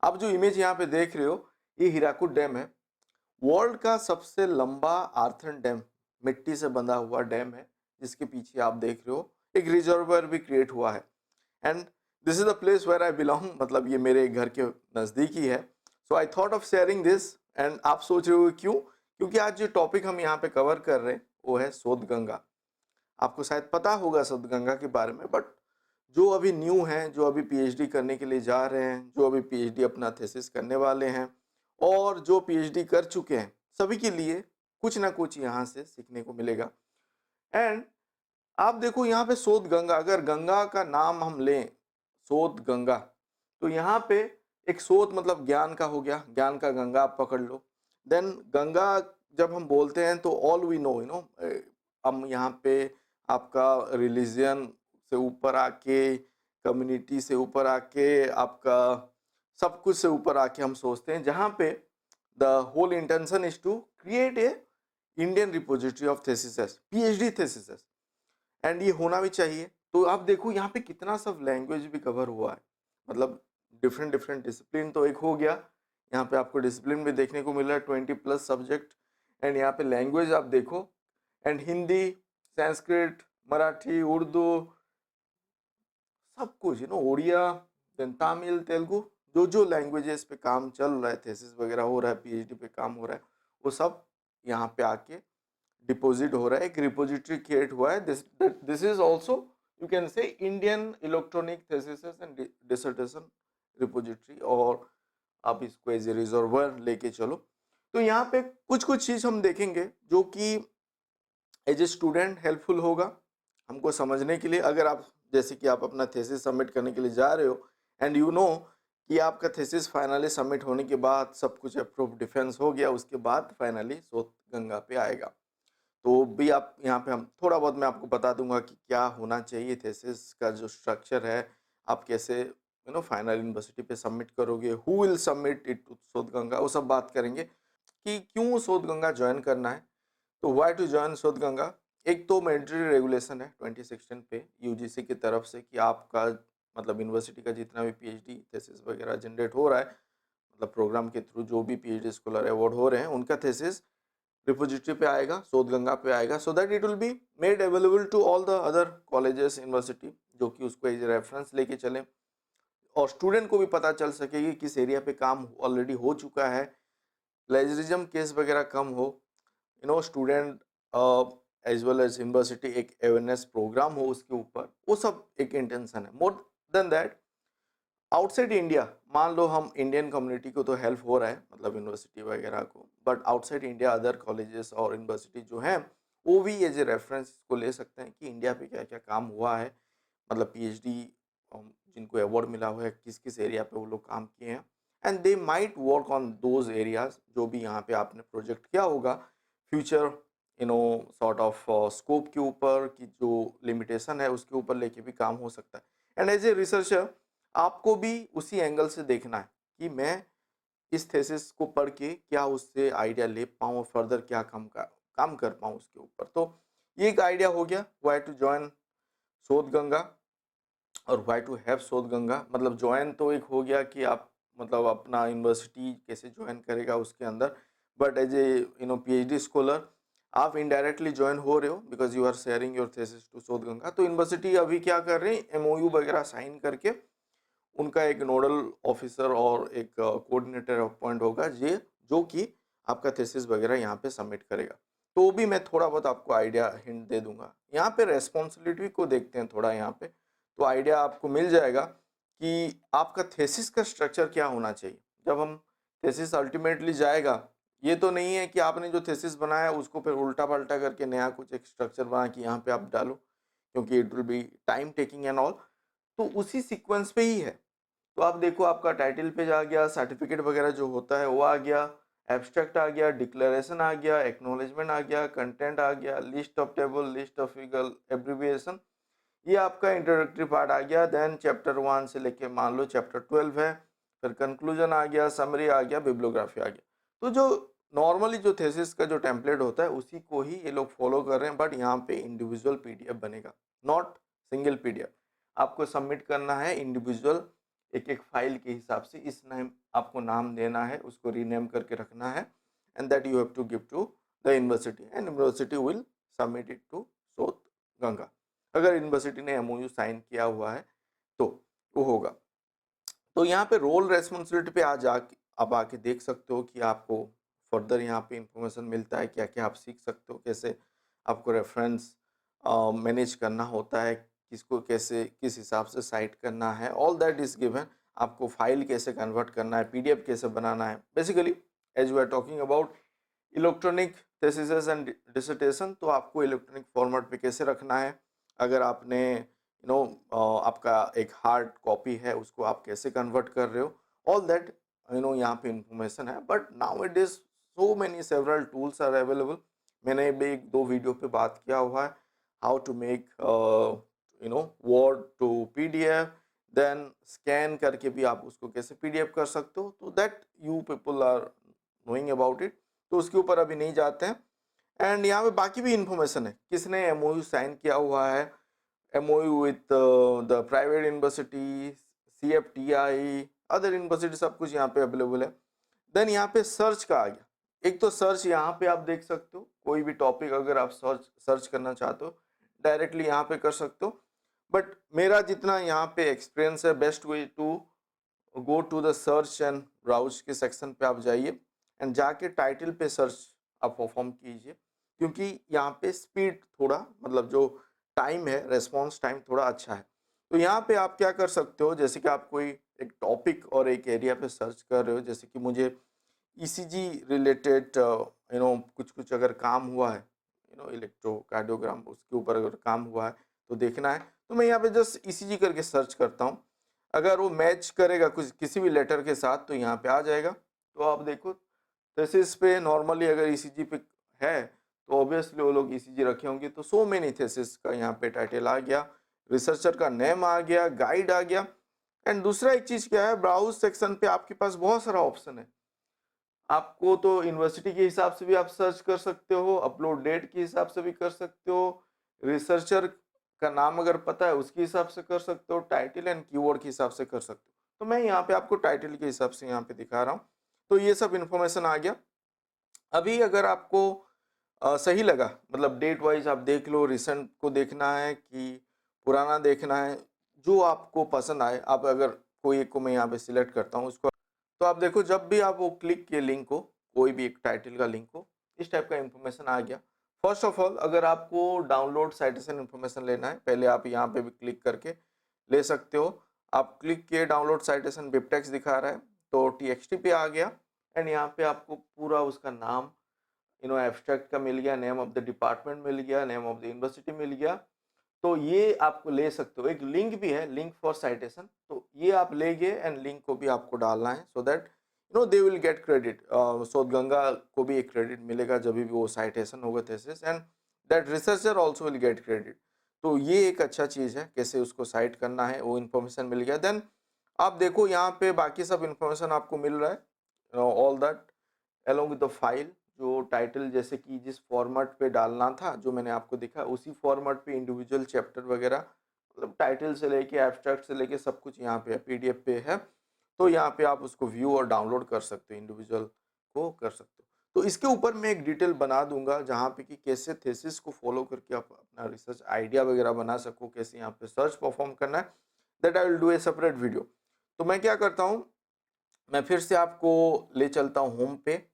आप जो इमेज यहाँ पे देख रहे हो, ये हीराकुद डैम है। वर्ल्ड का सबसे लंबा आर्थन डैम, मिट्टी से बंधा हुआ डैम है, जिसके पीछे आप देख रहे हो एक रिजर्वर भी क्रिएट हुआ है। And this is the place where I belong, मतलब ये मेरे घर के नज़दीक ही है। So I thought of sharing this. And आप सोच रहे हो क्यों? क्योंकि आज जो टॉपिक हम यहाँ पे कवर कर रहे हैं वो है शोध गंगा। आपको शायद पता होगा शोध गंगा के बारे में, बट जो अभी न्यू हैं, जो अभी पीएचडी करने के लिए जा रहे हैं, जो अभी पीएचडी अपना थीसिस करने वाले हैं, और जो पीएचडी कर चुके हैं, सभी के लिए कुछ ना कुछ यहाँ से सीखने को मिलेगा। एंड आप देखो यहाँ पे शोध गंगा, अगर गंगा का नाम हम लें, शोध गंगा, तो यहाँ पे एक शोध मतलब ज्ञान का हो गया, ज्ञान का गंगा आप पकड़ लो। देन गंगा जब हम बोलते हैं तो ऑल वी नो, हम यहाँ पे आपका रिलीजियन से ऊपर आके, कम्युनिटी से ऊपर आके, आपका सब कुछ से ऊपर आके हम सोचते हैं, जहाँ पे the whole intention is to create a Indian repository of thesis, PhD thesis. And ये होना भी चाहिए। तो आप देखो यहाँ पे कितना सब लैंग्वेज भी कवर हुआ है, मतलब डिफरेंट डिफरेंट डिसिप्लिन तो एक हो गया, यहाँ पे आपको डिसिप्लिन भी देखने को मिल रहा है, 20+ सब्जेक्ट। एंड यहाँ पे लैंग्वेज आप देखो, एंड हिंदी, संस्कृत, मराठी, उर्दू, सब कुछ, उड़िया, देन तमिल, तेलुगु, जो लैंग्वेजेस पे काम चल रहा है, थेसिस वगैरह हो रहा है, पीएचडी पे काम हो रहा है, वो सब यहाँ पे आके डिपॉजिट हो रहा है, एक रिपोजिटरी क्रिएट हुआ है। This is also you can say Indian electronic thesis and dissertation repository, और आप इसको एज ए रिजर्वर लेके चलो। तो यहाँ पे कुछ कुछ चीज हम देखेंगे जो कि एज ए स्टूडेंट हेल्पफुल होगा हमको समझने के लिए। अगर आप, जैसे कि आप अपना थेसिस सबमिट करने के लिए जा रहे हो, एंड यू नो कि आपका थेसिस फाइनली सबमिट होने के बाद सब कुछ अप्रूव डिफेंस हो गया, उसके बाद फाइनली शोध गंगा पे आएगा। तो भी आप यहाँ पे, हम थोड़ा बहुत मैं आपको बता दूंगा कि क्या होना चाहिए, थेसिस का जो स्ट्रक्चर है, आप कैसे फाइनल यूनिवर्सिटी पे सबमिट करोगे, who will submit it to Shodhganga, वो सब बात करेंगे कि क्यों शोध गंगा ज्वाइन करना है। तो व्हाई टू जॉइन शोध गंगा? एक तो मैंडेटरी रेगुलेशन है 2016 पे यूजीसी की तरफ से कि आपका, मतलब यूनिवर्सिटी का जितना भी पीएचडी थेसिस वगैरह जनरेट हो रहा है, मतलब प्रोग्राम के थ्रू जो भी पीएचडी स्कॉलर अवार्ड हो रहे हैं, उनका थेसिस रिपोजिटरी पे आएगा, शोध गंगा पे आएगा, so that it will be made available to all the other colleges, university, जो कि उसको एज रेफरेंस लेके चलें, और स्टूडेंट को भी पता चल सके कि किस एरिया पे काम ऑलरेडी हो चुका है, प्लेजरिज्म केस वगैरह कम हो, student as well as university एक अवेयरनेस प्रोग्राम हो उसके ऊपर, वो सब एक इंटेंशन है। More than that, outside India, मान लो हम इंडियन कम्युनिटी को तो हेल्प हो रहा है, मतलब यूनिवर्सिटी वगैरह को, but outside India other colleges और यूनिवर्सिटी जो हैं, वो भी एज ए रेफरेंस को ले सकते हैं कि इंडिया पे क्या क्या काम हुआ है, मतलब पीएचडी जिनको अवार्ड मिला हुआ है, किस किस एरिया पे वो लोग काम किए हैं, and they might work on those areas जो भी यहाँ पे आपने प्रोजेक्ट किया होगा, फ्यूचर सॉर्ट ऑफ स्कोप के ऊपर, कि जो लिमिटेशन है उसके ऊपर लेके भी काम हो सकता है। एंड एज ए रिसर्चर आपको भी उसी एंगल से देखना है कि मैं इस थेसिस को पढ़ के क्या उससे आइडिया ले पाऊँ और फर्दर क्या काम कर पाऊँ उसके ऊपर। तो ये एक आइडिया हो गया व्हाई टू जॉइन शोध गंगा, और व्हाई टू हैव शोध गंगा। मतलब ज्वाइन तो एक हो गया कि आप, मतलब अपना यूनिवर्सिटी कैसे ज्वाइन करेगा उसके अंदर, but as a PhD scholar आप इनडायरेक्टली ज्वाइन हो रहे हो because you are sharing your thesis to Shodhganga. तो यूनिवर्सिटी अभी क्या कर रहे हैं, एमओयू वगैरह साइन करके उनका एक नोडल ऑफिसर और एक कोऑर्डिनेटर अपॉइंट होगा, ये जो कि आपका थीसिस वगैरह यहाँ पे सबमिट करेगा। तो भी मैं थोड़ा बहुत आपको आइडिया हिंट दे दूंगा। यहाँ पे रेस्पॉन्सिबिलिटी को देखते हैं थोड़ा यहाँ पे, तो आइडिया आपको मिल जाएगा कि आपका थीसिस का स्ट्रक्चर क्या होना चाहिए। जब हम थीसिस अल्टीमेटली जाएगा, ये तो नहीं है कि आपने जो थीसिस बनाया उसको फिर उल्टा पल्टा करके नया कुछ एक स्ट्रक्चर बना के यहाँ पे आप डालो, क्योंकि it will B time taking and all. तो उसी सीक्वेंस पे ही है। तो आप देखो, आपका टाइटल पेज आ गया, सर्टिफिकेट वगैरह जो होता है वो आ गया, एब्स्ट्रैक्ट आ गया, डिक्लेरेशन आ गया, एक्नॉलेजमेंट आ गया, कंटेंट आ गया, list of table, list of figure, abbreviation, ये आपका इंट्रोडक्टरी पार्ट आ गया। देन चैप्टर 1 से लेके मान लो चैप्टर 12 है, फिर कंक्लूजन आ गया, समरी आ गया, बिब्लियोग्राफी आ गया। तो जो नॉर्मली जो थेसिस का जो टेम्पलेट होता है उसी को ही ये लोग फॉलो कर रहे हैं, बट यहाँ पे इंडिविजुअल पीडीएफ बनेगा, नॉट सिंगल पीडीएफ। आपको सबमिट करना है इंडिविजुअल एक एक फाइल के हिसाब से इस नेम आपको नाम देना है, उसको रीनेम करके रखना है, and that you have to give to the university and university will submit it to Shodhganga. अगर यूनिवर्सिटी ने एमओयू साइन किया हुआ है तो वो होगा। तो यहाँ पे रोल रेस्पॉन्सिबिलिटी पे आज आप आके देख सकते हो कि आपको फर्दर यहाँ पे इंफॉर्मेशन मिलता है, क्या क्या आप सीख सकते हो, कैसे आपको रेफरेंस मैनेज करना होता है, किसको कैसे किस हिसाब से साइट करना है, ऑल दैट इज गिवन। आपको फाइल कैसे कन्वर्ट करना है, पीडीएफ कैसे बनाना है। Basically as we are talking about electronic thesis and dissertation, तो आपको इलेक्ट्रॉनिक फॉर्मेट पे कैसे रखना है। अगर आपने आपका एक हार्ड कॉपी है, उसको आप कैसे कन्वर्ट कर रहे हो, ऑल दैट यहाँ पे इंफॉर्मेशन है। But now it is so many several tools are available. मैंने भी एक दो वीडियो पे बात किया हुआ है, how to make word to PDF, then scan करके भी आप उसको कैसे पीडीएफ कर सकते हो, तो that you people are knowing about it, तो उसके ऊपर अभी नहीं जाते हैं। एंड यहाँ पे बाकी भी इंफॉर्मेशन है, किसने एमओयू साइन किया हुआ है, MOU with the private university, CFTI, other university, सब कुछ यहाँ पे अवेलेबल है। देन यहाँ पे सर्च का आ गया। एक तो सर्च यहाँ पे आप देख सकते हो, कोई भी टॉपिक अगर आप सर्च करना चाहते हो डायरेक्टली यहाँ पे कर सकते हो। बट मेरा जितना यहाँ पे एक्सपीरियंस है, best way to go to the search and browse के सेक्शन पे आप जाइए एंड जाके टाइटल पे सर्च आप परफॉर्म कीजिए, क्योंकि यहाँ पे स्पीड थोड़ा, मतलब जो टाइम है, रेस्पॉन्स टाइम थोड़ा अच्छा है। तो यहाँ पे आप क्या कर सकते हो, जैसे कि आप कोई एक टॉपिक और एक एरिया पे सर्च कर रहे हो, जैसे कि मुझे ईसीजी रिलेटेड कुछ कुछ अगर काम हुआ है, इलेक्ट्रोकार्डियोग्राम, उसके ऊपर अगर काम हुआ है तो देखना है, तो मैं यहाँ पे जस्ट ईसीजी करके सर्च करता हूँ। अगर वो मैच करेगा कुछ किसी भी लेटर के साथ तो यहाँ पे आ जाएगा। तो आप देखो थेसिस पे नॉर्मली अगर ईसीजी पे है तो ऑब्वियसली वो लोग ईसीजी रखे होंगे, तो सो मेनी थेसिस का यहाँ पे टाइटल आ गया, रिसर्चर का नेम आ गया, गाइड आ गया। एंड दूसरा एक चीज क्या है, ब्राउज सेक्शन पे आपके पास बहुत सारा ऑप्शन है। आपको तो यूनिवर्सिटी के हिसाब से भी आप सर्च कर सकते हो, अपलोड डेट के हिसाब से भी कर सकते हो, रिसर्चर का नाम अगर पता है उसके हिसाब से कर सकते हो, टाइटल एंड कीवर्ड के हिसाब से कर सकते हो। तो मैं यहाँ पे आपको टाइटल के हिसाब से यहाँ पे दिखा रहा हूँ। तो ये सब इंफॉर्मेशन आ गया। अभी अगर आपको सही लगा, मतलब डेट वाइज आप देख लो, रिसेंट को देखना है कि पुराना देखना है, जो आपको पसंद आए। आप अगर कोई एक को मैं यहाँ पे सिलेक्ट करता हूँ उसको, तो आप देखो जब भी आप वो क्लिक किए लिंक को, कोई भी एक टाइटल का लिंक को, इस टाइप का इंफॉर्मेशन आ गया। फर्स्ट ऑफ ऑल अगर आपको डाउनलोड साइटेशन इंफॉर्मेशन लेना है, पहले आप यहाँ पे भी क्लिक करके ले सकते हो। आप क्लिक किए, डाउनलोड साइटेशन बिबटेक्स दिखा रहा है, तो टीएक्सटी पे आ गया। एंड यहाँ पे आपको पूरा उसका नाम एब्स्ट्रैक्ट का मिल गया, नेम ऑफ द डिपार्टमेंट मिल गया, नेम ऑफ द यूनिवर्सिटी मिल गया। तो ये आपको ले सकते हो। एक लिंक भी है, लिंक फॉर साइटेशन, तो ये आप ले गए एंड लिंक को भी आपको डालना है, so that they will get credit. शोध गंगा को भी एक क्रेडिट मिलेगा जब भी वो साइटेशन होगा thesis, and that researcher also will get credit. तो ये एक अच्छा चीज़ है, कैसे उसको साइट करना है, वो इन्फॉर्मेशन मिल गया। देन आप देखो यहाँ पे बाकी सब इन्फॉर्मेशन आपको मिल रहा है, all that along with the file, जो टाइटल जैसे कि जिस फॉर्मेट पे डालना था, जो मैंने आपको दिखा उसी फॉर्मेट पे इंडिविजुअल चैप्टर वगैरह, मतलब टाइटल से लेके एब्स्ट्रैक्ट से लेके सब कुछ यहाँ पे है, पीडीएफ पे है। तो यहाँ पे आप उसको व्यू और डाउनलोड कर सकते हो, इंडिविजुअल को कर सकते हो। तो इसके ऊपर मैं एक डिटेल बना दूंगा जहाँ पे कि कैसे थेसिस को फॉलो करके आप अपना रिसर्च आइडिया वगैरह बना सको, कैसे यहाँ पे सर्च परफॉर्म करना है, that I will do a separate video. तो मैं क्या करता हूँ, मैं फिर से आपको ले चलता हूँ होम पे,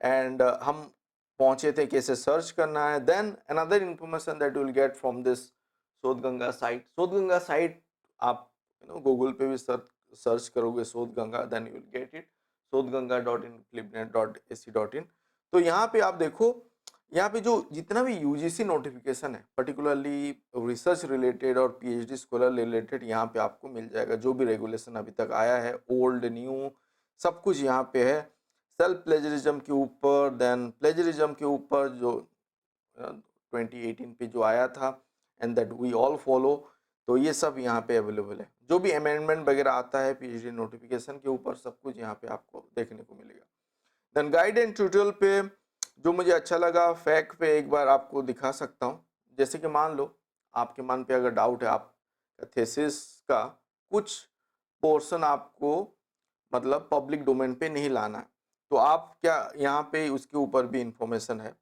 एंड हम पहुंचे थे कैसे सर्च करना है। Then another information that will get from this Shodhganga site. शोध गंगा साइट आप गूगल पे भी सर्च करोगे Shodhganga, then you will get it, shodhganga.inflipnet.ac.in। तो यहाँ पे आप देखो, यहाँ पे जो जितना भी यूजीसी नोटिफिकेशन है, पर्टिकुलरली रिसर्च रिलेटेड और पीएचडी स्कॉलर रिलेटेड, यहाँ पे आपको मिल जाएगा। जो भी रेगुलेशन अभी तक आया है, ओल्ड न्यू, सब कुछ यहाँ पे है। सेल्फ प्लेजरिज्म के ऊपर, देन प्लेजरिज्म के ऊपर जो 2018 पे जो आया था, and that we all follow, तो ये सब यहाँ पे अवेलेबल है। जो भी अमेंडमेंट वगैरह आता है पीएचडी नोटिफिकेशन के ऊपर, सब कुछ यहाँ पे आपको देखने को मिलेगा। देन गाइड एंड ट्यूटोरियल पे जो मुझे अच्छा लगा, फैक्ट पे एक बार आपको दिखा सकता हूँ। जैसे कि मान लो आपके मन पे अगर डाउट है, आप थेसिस का कुछ पोर्शन आपको मतलब पब्लिक डोमेन पे नहीं लाना है। तो आप क्या यहाँ पे उसके ऊपर भी इंफॉर्मेशन है।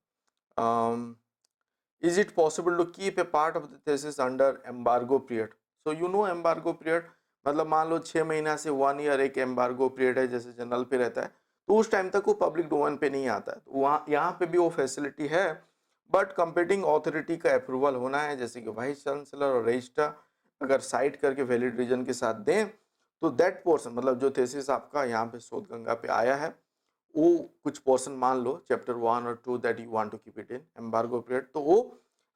Is it possible to keep a part of the thesis under embargo period? So you know embargo period मतलब मान लो 6 महीना से 1 ईयर एक एम्बार्गो पीरियड है, जैसे जनरल पे रहता है, तो उस टाइम तक वो पब्लिक डोमेन पे नहीं आता है। तो वहाँ यहाँ पे भी वो फैसिलिटी है, बट कंपीटिंग अथॉरिटी का अप्रूवल होना है, जैसे कि वाइस चांसलर और रजिस्ट्रार अगर साइट करके वैलिड रीजन के साथ दें, तो दैट पोर्शन मतलब जो थीसिस आपका यहाँ पे शोध गंगा पे आया है, वो कुछ पोर्शन मान लो चैप्टर 1 और 2 that you want to keep it in embargo period, तो वो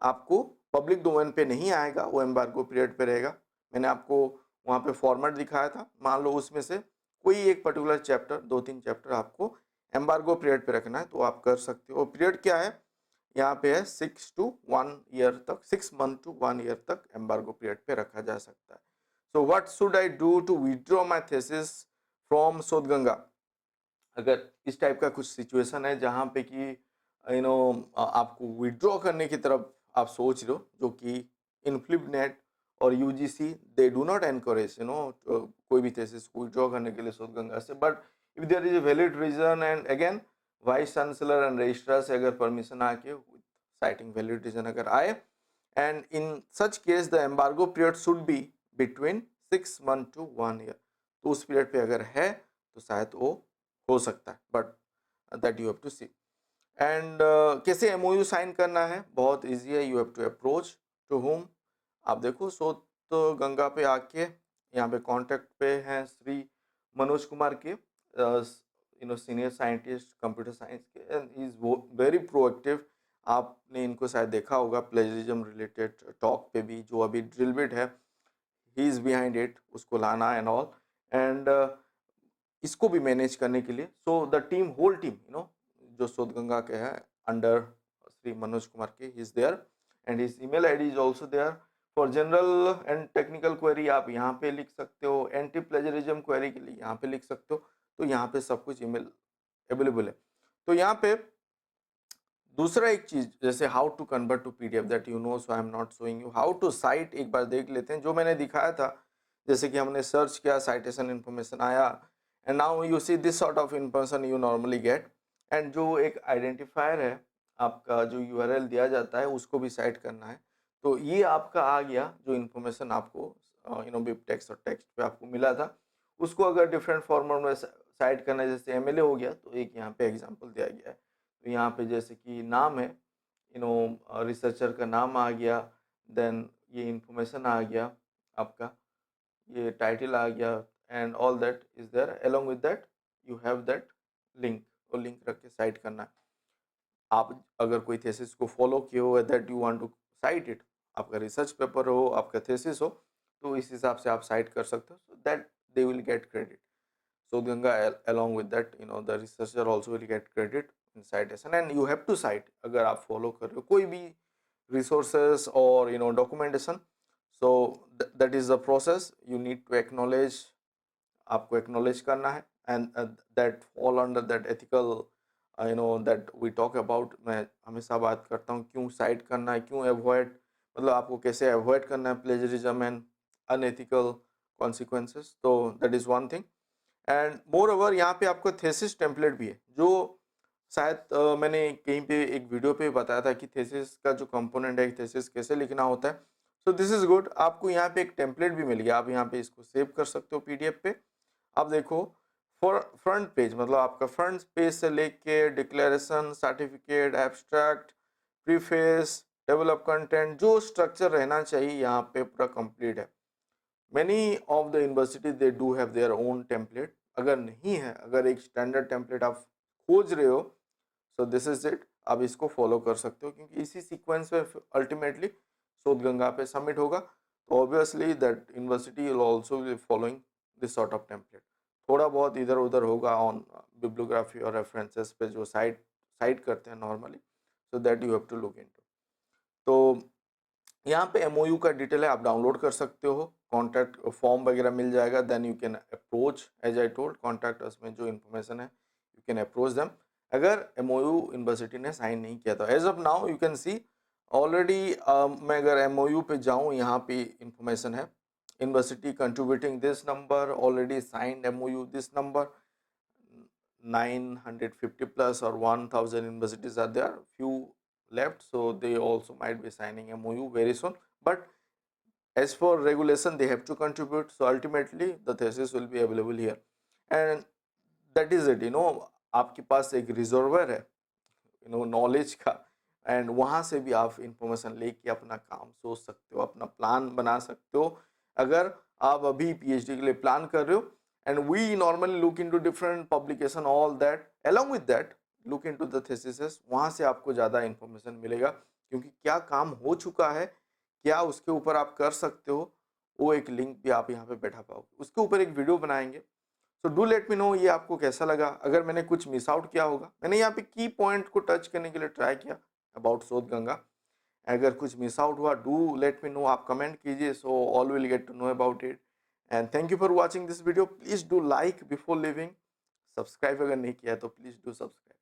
आपको पब्लिक डोमेन पे नहीं आएगा, वो एम्बार्गो पीरियड पे रहेगा। मैंने आपको वहाँ पे फॉर्मेट दिखाया था, मान लो उसमें से कोई एक पर्टिकुलर चैप्टर 2-3 चैप्टर आपको एम्बार्गो पीरियड पे रखना है, तो आप कर सकते हो। पीरियड क्या है यहाँ पे है 6 to 1 ईयर तक, 6 मंथ to 1 ईयर तक एम्बार्गो पीरियड पे रखा जा सकता है। So what should I do to withdraw my thesis from Shodhganga? अगर इस टाइप का कुछ सिचुएशन है जहाँ पे कि आपको विड्रॉ करने की तरफ आप सोच रहे हो, जो कि इनफ्लिपनेट और UGC they do not encourage कोई भी थीसिस को विड्रॉ करने के लिए शोध गंगा से, but if there is a valid reason and again vice chancellor and registrar से अगर परमिशन आके साइटिंग वैलिड रीजन अगर आए, and in such case the embargo period should be between 6 month to 1 year, तो उस period पे अगर है तो शायद वो हो सकता है, but that you have to see. And कैसे एमओयू साइन करना है? बहुत इजी है, you have to approach to whom. आप देखो शोध तो गंगा पे आके यहाँ पे कांटेक्ट पे हैं श्री मनोज कुमार के, सीनियर साइंटिस्ट कंप्यूटर साइंस के, and he is very proactive. आपने इनको शायद देखा होगा प्लेजरिज्म रिलेटेड टॉक पे भी, जो अभी ड्रिल बिट है ही इज बिहाइंड इट, उसको लाना एंड ऑल, एंड इसको भी मैनेज करने के लिए so the team whole team जो शोध गंगा के है अंडर श्री मनोज कुमार के, he is there and his email ID is also there. For general and technical query आप यहाँ पे लिख सकते हो, एंटी प्लेजरिज्म क्वेरी के लिए यहाँ पे लिख सकते हो, तो यहाँ पे सब कुछ ईमेल अवेलेबल है। तो यहाँ पे दूसरा एक चीज, जैसे how to convert to PDF that you know, so I am not showing you how to cite, एक बार देख लेते हैं जो मैंने दिखाया था। जैसे कि हमने सर्च किया, साइटेशन इन्फॉर्मेशन आया, and now you see this sort of information you normally get, and जो एक आइडेंटिफायर है आपका जो यूआरएल दिया जाता है उसको भी साइट करना है। तो ये आपका आ गया जो इन्फॉर्मेशन आपको बिब टेक्स्ट और टेक्स्ट पे आपको मिला था, उसको अगर डिफरेंट फॉर्मेट में साइट करना है, जैसे एमएलए हो गया, तो एक यहाँ पे एग्जाम्पल दिया गया है। तो यहाँ पे जैसे कि नाम है, रिसर्चर का नाम आ गया, देन ये इन्फॉर्मेशन आ गया आपका, ये टाइटल आ गया, and all that is there, along with that you have that link, वो लिंक रख के साइट करना है। आप अगर कोई थीसिस को फॉलो किए हो that you want to cite it, आपका रिसर्च पेपर हो, आपका थीसिस हो, तो इस हिसाब से आप साइट कर सकते हो, so that they will get credit. So Ganga, along with that, the researcher also will get credit in citation, and you have to cite अगर आप follow कर रहे हो कोई भी resources or documentation, so that is the process you need to acknowledge, आपको acknowledge करना है, and that fall under that ethical that we talk about। मैं हमेशा बात करता हूँ क्यों cite करना है, क्यों avoid, मतलब आपको कैसे avoid करना है plagiarism and unethical consequences, तो that is one thing। And more over यहाँ पे आपको थेसिस टेम्पलेट भी है, जो शायद मैंने कहीं पे एक वीडियो पे बताया था कि थेसिस का जो कंपोनेंट है, थेसिस कैसे लिखना होता है। सो दिस इज गुड, आपको यहाँ पे एक टेम्पलेट भी मिल गया, आप यहाँ पे इसको सेव कर सकते हो पीडीएफ पे। आप देखो फॉर फ्रंट पेज, मतलब आपका फ्रंट पेज से लेके declaration, certificate, abstract, preface, develop content, जो स्ट्रक्चर रहना चाहिए यहाँ पे पूरा कंप्लीट है। Many of the universities they do have their own template, अगर नहीं है, अगर एक स्टैंडर्ड टेम्पलेट आप खोज रहे हो, सो दिस इज इट, आप इसको फॉलो कर सकते हो, क्योंकि इसी सीक्वेंस में अल्टीमेटली शोध गंगा पे सबमिट होगा, तो obviously that university will also be following this sort of template. थोड़ा बहुत इधर उधर होगा ऑन बिब्लियोग्राफी और रेफरेंसेस पे जो साइट करते हैं normally, so that you have to look into. तो यहाँ पे एमओयू का डिटेल है, आप डाउनलोड कर सकते हो, कॉन्टैक्ट फॉर्म वगैरह मिल जाएगा, then you can approach, as I told contact us में जो इन्फॉर्मेशन है यू कैन अप्रोच देम। अगर एमओयू यूनिवर्सिटी ने साइन नहीं किया, तो as of now you can see already, मैं अगर एमओयू पे जाऊँ, यहाँ पे इंफॉर्मेशन है, university contributing this number, already signed MOU this number, 950 plus or 1000 universities are there, few left, so they also might be signing MOU very soon. But as for regulation, they have to contribute, so ultimately the thesis will be available here, and that is it. आपके पास एक reservoir है knowledge का, and वहाँ से भी आप information लेके अपना काम सोच सकते हो, अपना प्लान बना सकते हो। अगर आप अभी पीएचडी के लिए प्लान कर रहे हो, and we normally look into different publication, all that, along with that look into the thesis, वहाँ से आपको ज़्यादा इंफॉर्मेशन मिलेगा, क्योंकि क्या काम हो चुका है, क्या उसके ऊपर आप कर सकते हो, वो एक लिंक भी आप यहाँ पे बैठा पाओगे। उसके ऊपर एक वीडियो बनाएंगे, so do let me no ये आपको कैसा लगा। अगर मैंने कुछ मिस आउट किया होगा, मैंने यहाँ पे की पॉइंट को टच करने के लिए ट्राई किया अबाउट शोध गंगा, अगर कुछ मिस आउट हुआ डू लेट मी नो, आप कमेंट कीजिए, so all will get to know about it. And thank you for watching this video. Please do like before leaving, subscribe अगर नहीं किया है तो प्लीज डू सब्सक्राइब।